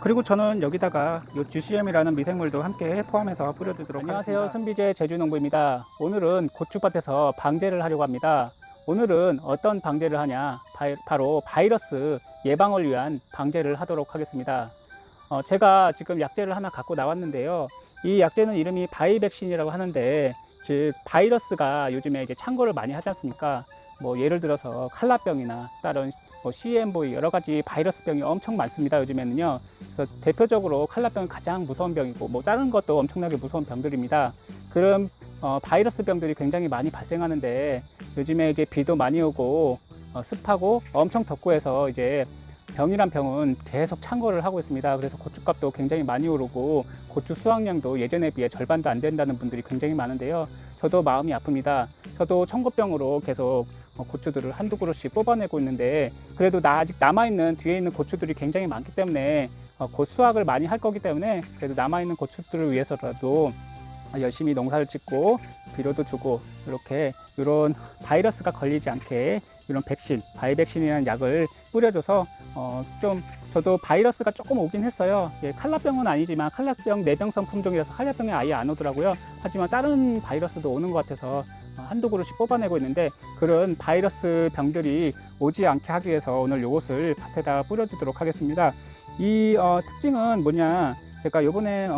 그리고 저는 여기다가 이 GCM이라는 미생물도 함께 포함해서 뿌려주도록 안녕하세요. 하겠습니다. 순비제 제주농부입니다. 오늘은 고추밭에서 방제를 하려고 합니다. 오늘은 어떤 방제를 하냐? 바로 바이러스 예방을 위한 방제를 하도록 하겠습니다. 제가 지금 약재를 하나 갖고 나왔는데요. 이 약재는 이름이 바이백신이라고 하는데, 즉 바이러스가 요즘에 이제 창궐을 많이 하지 않습니까? 뭐 예를 들어서 칼라병이나 다른 CMV 여러 가지 바이러스 병이 엄청 많습니다. 요즘에는요. 그래서 대표적으로 칼라병이 가장 무서운 병이고, 뭐 다른 것도 엄청나게 무서운 병들입니다. 그런 바이러스 병들이 굉장히 많이 발생하는데, 요즘에 이제 비도 많이 오고 습하고 엄청 덥고 해서 이제 병이란 병은 계속 창궐을 하고 있습니다. 그래서 고추값도 굉장히 많이 오르고 고추 수확량도 예전에 비해 절반도 안 된다는 분들이 굉장히 많은데요. 저도 마음이 아픕니다. 저도 청고병으로 계속 고추들을 한두 그루씩 뽑아내고 있는데, 그래도 아직 남아있는 뒤에 있는 고추들이 굉장히 많기 때문에 곧 수확을 많이 할 거기 때문에, 그래도 남아있는 고추들을 위해서라도 열심히 농사를 짓고 비료도 주고 이렇게 이런 바이러스가 걸리지 않게 이런 백신, 바이백신이라는 약을 뿌려줘서 좀 저도 바이러스가 조금 오긴 했어요. 예, 칼라병은 아니지만 칼라병 내병성 품종이라서 칼라병이 아예 안 오더라고요. 하지만 다른 바이러스도 오는 것 같아서 한두 그루씩 뽑아내고 있는데, 그런 바이러스 병들이 오지 않게 하기 위해서 오늘 이것을 밭에다 뿌려주도록 하겠습니다. 이 특징은 뭐냐, 제가 요번에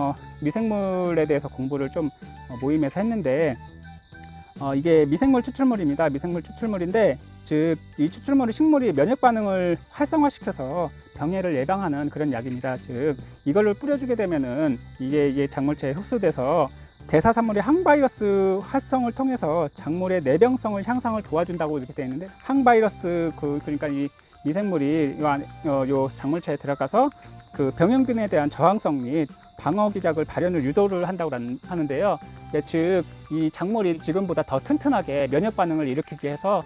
미생물에 대해서 공부를 좀 모임에서 했는데, 이게 미생물 추출물입니다. 미생물 추출물인데, 즉 이 추출물이 식물이 면역 반응을 활성화시켜서 병해를 예방하는 그런 약입니다. 즉 이걸를 뿌려주게 되면은 이게 작물체에 흡수돼서 대사산물의 항바이러스 활성을 통해서 작물의 내병성을 향상을 도와준다고 이렇게 되어 있는데, 항바이러스 그러니까 이 미생물이 요 작물체에 들어가서 그 병영균에 대한 저항성 및 방어 기작을 발현을 유도를 한다고 하는데요. 예, 즉 이 작물이 지금보다 더 튼튼하게 면역 반응을 일으키게 해서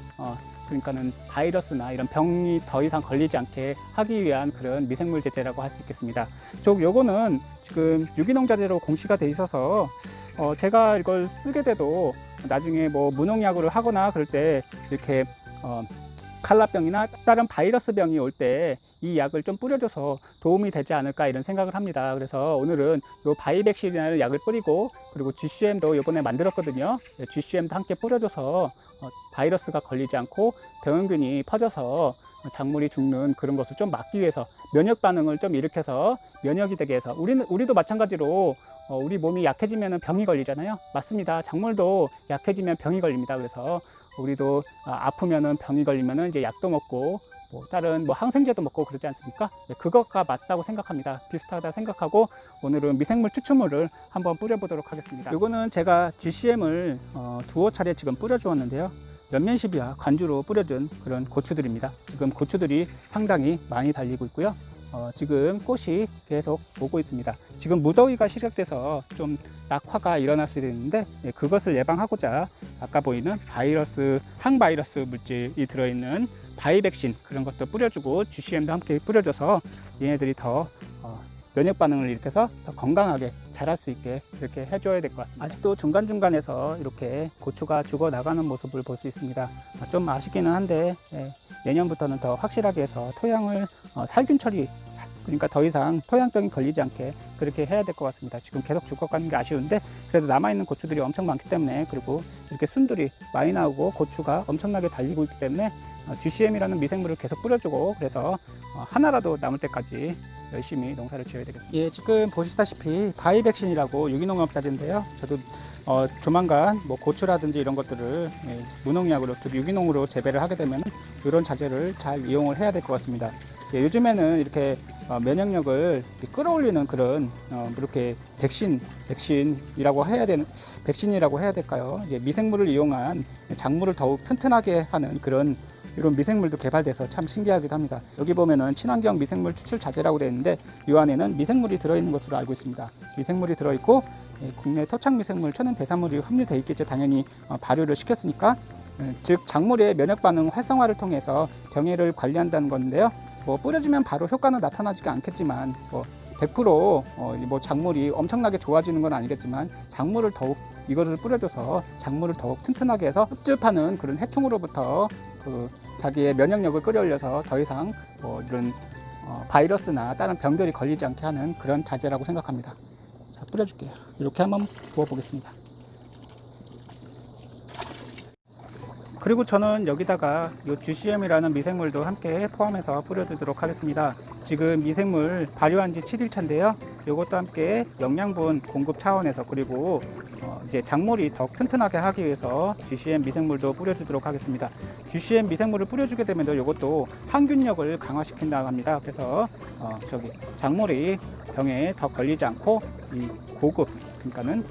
그러니까는 바이러스나 이런 병이 더 이상 걸리지 않게 하기 위한 그런 미생물 제제라고 할 수 있겠습니다. 요거는 지금 유기농 자재로 공시가 돼 있어서 제가 이걸 쓰게 돼도 나중에 뭐 무농약으로 하거나 그럴 때 이렇게 칼라병이나 다른 바이러스 병이 올 때 이 약을 좀 뿌려줘서 도움이 되지 않을까 이런 생각을 합니다. 그래서 오늘은 요 바이백신이라는 약을 뿌리고, 그리고 GCM도 이번에 만들었거든요. GCM도 함께 뿌려줘서 바이러스가 걸리지 않고 병원균이 퍼져서 작물이 죽는 그런 것을 좀 막기 위해서, 면역 반응을 좀 일으켜서 면역이 되게 해서, 우리도 마찬가지로 우리 몸이 약해지면 병이 걸리잖아요. 맞습니다. 작물도 약해지면 병이 걸립니다. 그래서 우리도 아프면은 병이 걸리면은 이제 약도 먹고 뭐 다른 항생제도 먹고 그러지 않습니까? 네, 그것과 맞다고 생각합니다. 비슷하다 생각하고 오늘은 미생물 추출물을 한번 뿌려보도록 하겠습니다. 이거는 제가 GCM을 두어 차례 지금 뿌려주었는데요. 연면시비와 관주로 뿌려준 그런 고추들입니다. 지금 고추들이 상당히 많이 달리고 있고요. 지금 꽃이 계속 오고 있습니다. 지금 무더위가 시작돼서 좀 낙화가 일어날 수 있는데, 그것을 예방하고자 아까 보이는 바이러스, 항바이러스 물질이 들어있는 바이백신 그런 것도 뿌려주고 GCM도 함께 뿌려줘서 얘네들이 더 면역 반응을 일으켜서 더 건강하게 자랄 수 있게 이렇게 해줘야 될 것 같습니다. 아직도 중간중간에서 이렇게 고추가 죽어 나가는 모습을 볼 수 있습니다. 좀 아쉽기는 한데 내년부터는 더 확실하게 해서 토양을 살균 처리, 그러니까 더 이상 토양병이 걸리지 않게 그렇게 해야 될 것 같습니다. 지금 계속 죽어가는 게 아쉬운데, 그래도 남아있는 고추들이 엄청 많기 때문에, 그리고 이렇게 순들이 많이 나오고 고추가 엄청나게 달리고 있기 때문에 GCM이라는 미생물을 계속 뿌려주고, 그래서 하나라도 남을 때까지 열심히 농사를 지어야 되겠습니다. 예, 지금 보시다시피 바이백신이라고 유기농업 자재인데요. 저도 조만간 뭐 고추라든지 이런 것들을 무농약으로 유기농으로 재배를 하게 되면 이런 자재를 잘 이용을 해야 될 것 같습니다. 예, 요즘에는 이렇게 면역력을 끌어올리는 그런 이렇게 백신이라고 해야 될까요? 이제 미생물을 이용한 작물을 더욱 튼튼하게 하는 그런 이런 미생물도 개발돼서 참 신기하기도 합니다. 여기 보면은 친환경 미생물 추출 자재라고 되어 있는데, 이 안에는 미생물이 들어있는 것으로 알고 있습니다. 미생물이 들어있고 국내 토착 미생물 천연 대사물이 함유되어 있겠죠. 당연히 발효를 시켰으니까. 즉 작물의 면역 반응 활성화를 통해서 병해를 관리한다는 건데요. 뭐 뿌려주면 바로 효과는 나타나지가 않겠지만, 100% 작물이 엄청나게 좋아지는 건 아니겠지만, 작물을 더욱 이거를 뿌려줘서 작물을 더욱 튼튼하게 해서 흡집하는 그런 해충으로부터 자기의 면역력을 끌어올려서 더 이상 이런 바이러스나 다른 병들이 걸리지 않게 하는 그런 자재라고 생각합니다. 자, 뿌려줄게요. 이렇게 한번 부어보겠습니다. 그리고 저는 여기다가 이 GCM이라는 미생물도 함께 포함해서 뿌려주도록 하겠습니다. 지금 미생물 발효한 지 7일차인데요. 이것도 함께 영양분 공급 차원에서, 그리고 이제 작물이 더 튼튼하게 하기 위해서 GCM 미생물도 뿌려주도록 하겠습니다. GCM 미생물을 뿌려주게 되면 이것도 항균력을 강화시킨다고 합니다. 그래서 작물이 병에 더 걸리지 않고 이 고급, 그러니까는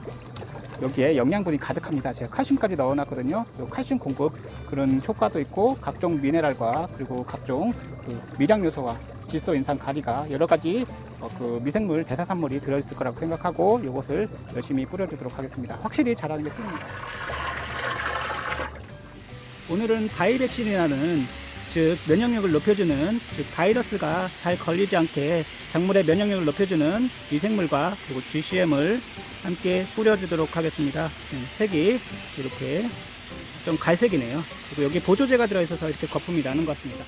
여기에 영양분이 가득합니다. 제가 칼슘까지 넣어놨거든요. 칼슘 공급 그런 효과도 있고, 각종 미네랄과 그리고 각종 미량 요소와 질소 인상 가리가 여러 가지 그 미생물 대사산물이 들어있을 거라고 생각하고 이것을 열심히 뿌려주도록 하겠습니다. 확실히 잘하는 게 틀립니다. 오늘은 바이백신이라는, 즉 면역력을 높여주는, 즉 바이러스가 잘 걸리지 않게 작물의 면역력을 높여주는 미생물과 그리고 GCM을 함께 뿌려주도록 하겠습니다. 지금 색이 이렇게 좀 갈색이네요. 그리고 여기 보조제가 들어있어서 이렇게 거품이 나는 것 같습니다.